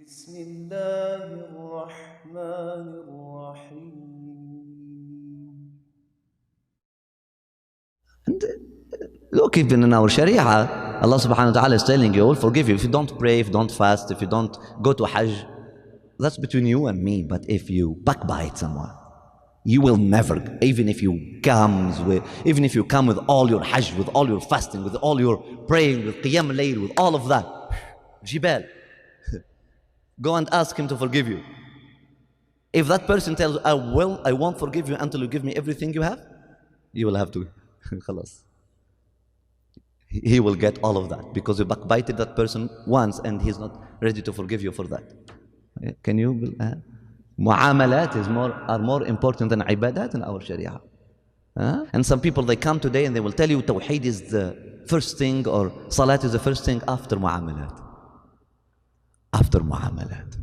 بسم الله الرحمن الرحيم. And look, even in our Sharia, Allah subhanahu wa ta'ala is telling you, I will forgive you if you don't pray, if you don't fast, if you don't go to Hajj. That's between you and me. But if you backbite someone, you will never, even if you come with all your Hajj, with all your fasting, with all your praying, with Qiyam al-Layl, with all of that, Jibal, go and ask him to forgive you. If that person tells, I won't forgive you until you give me everything you have, you will have to, khalas. He will get all of that because you backbited that person once and he's not ready to forgive you for that. Can you? Mu'amalat are more important than ibadat in our Sharia. And some people, they come today and they will tell you Tawheed is the first thing or Salat is the first thing after Mu'amalat. After Mu'amalat.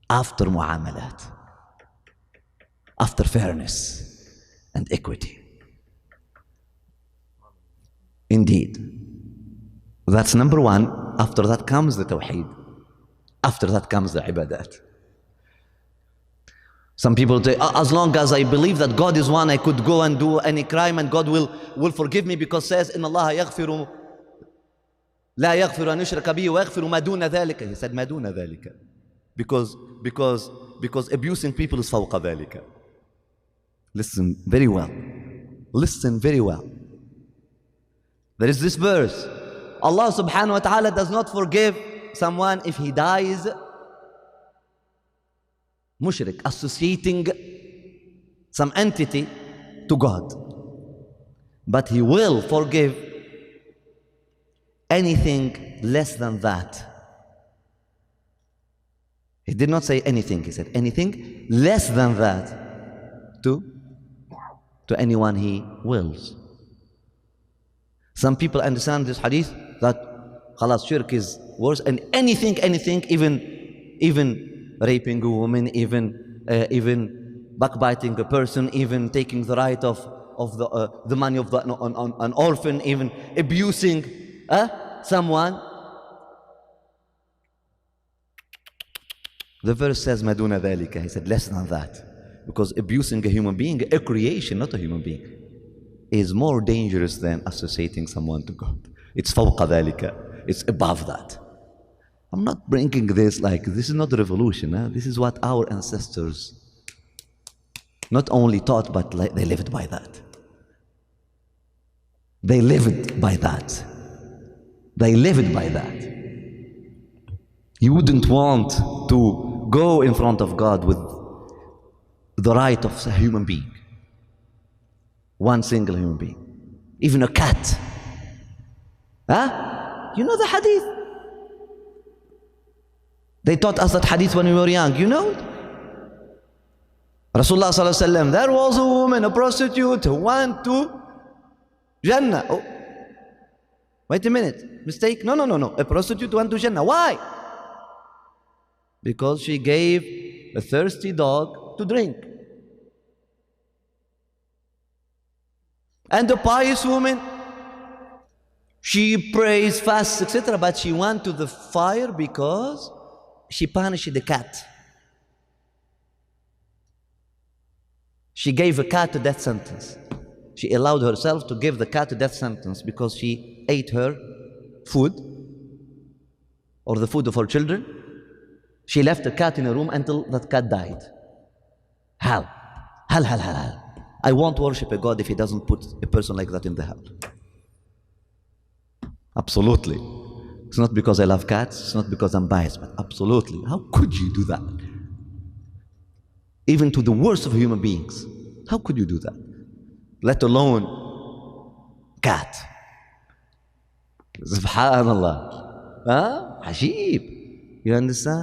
After Mu'amalat. After fairness and equity. Indeed. That's number one. After that comes the Tawheed. After that comes the ibadat. Some people say, as long as I believe that God is one, I could go and do any crime and God will forgive me because says, إِنَّ اللَّهَ يَغْفِرُ لَا يَغْفِرُ أَنْ يُشْرَكَ بِهِ وَيَغْفِرُ مَا دُونَ ذَلِكَ. He said, مَا دُونَ ذَلِكَ. Because abusing people is فَوْقَ ذَلِكَ. Listen very well. Listen very well. There is this verse. Allah subhanahu wa ta'ala does not forgive someone if he dies mushrik, associating some entity to God. But he will forgive anything less than that. He did not say anything, he said anything less than that to anyone he wills. Some people understand this hadith that khalas, shirk is worse, and anything, even raping a woman, even backbiting a person, even taking the right of the money of an orphan, even abusing someone. The verse says maduna dhalika. He said less than that, because abusing a human being, a creation, not a human being, is more dangerous than associating someone to God. It's fawqa dhalika. It's above that. I'm not bringing this like, this is not a revolution. This is what our ancestors not only taught, but they lived by that. They lived by that. They lived by that. You wouldn't want to go in front of God with the right of a human being. One single human being. Even a cat. You know the hadith? They taught us that hadith when we were young. You know? Rasulullah sallallahu alaihi wasallam, there was a woman, a prostitute, who went to Jannah. Oh, wait a minute. Mistake? No. A prostitute went to Jannah. Why? Because she gave a thirsty dog to drink. And the pious woman, she prays, fasts, etc. But she went to the fire because she punished the cat. She gave a cat a death sentence. She allowed herself to give the cat a death sentence because she ate her food or the food of her children. She left the cat in a room until that cat died. Hell. I won't worship a God if he doesn't put a person like that in the hell. Absolutely. It's not because I love cats, it's not because I'm biased, but absolutely. How could you do that? Even to the worst of human beings. How could you do that? Let alone cat. Subhanallah. Ajib. You understand?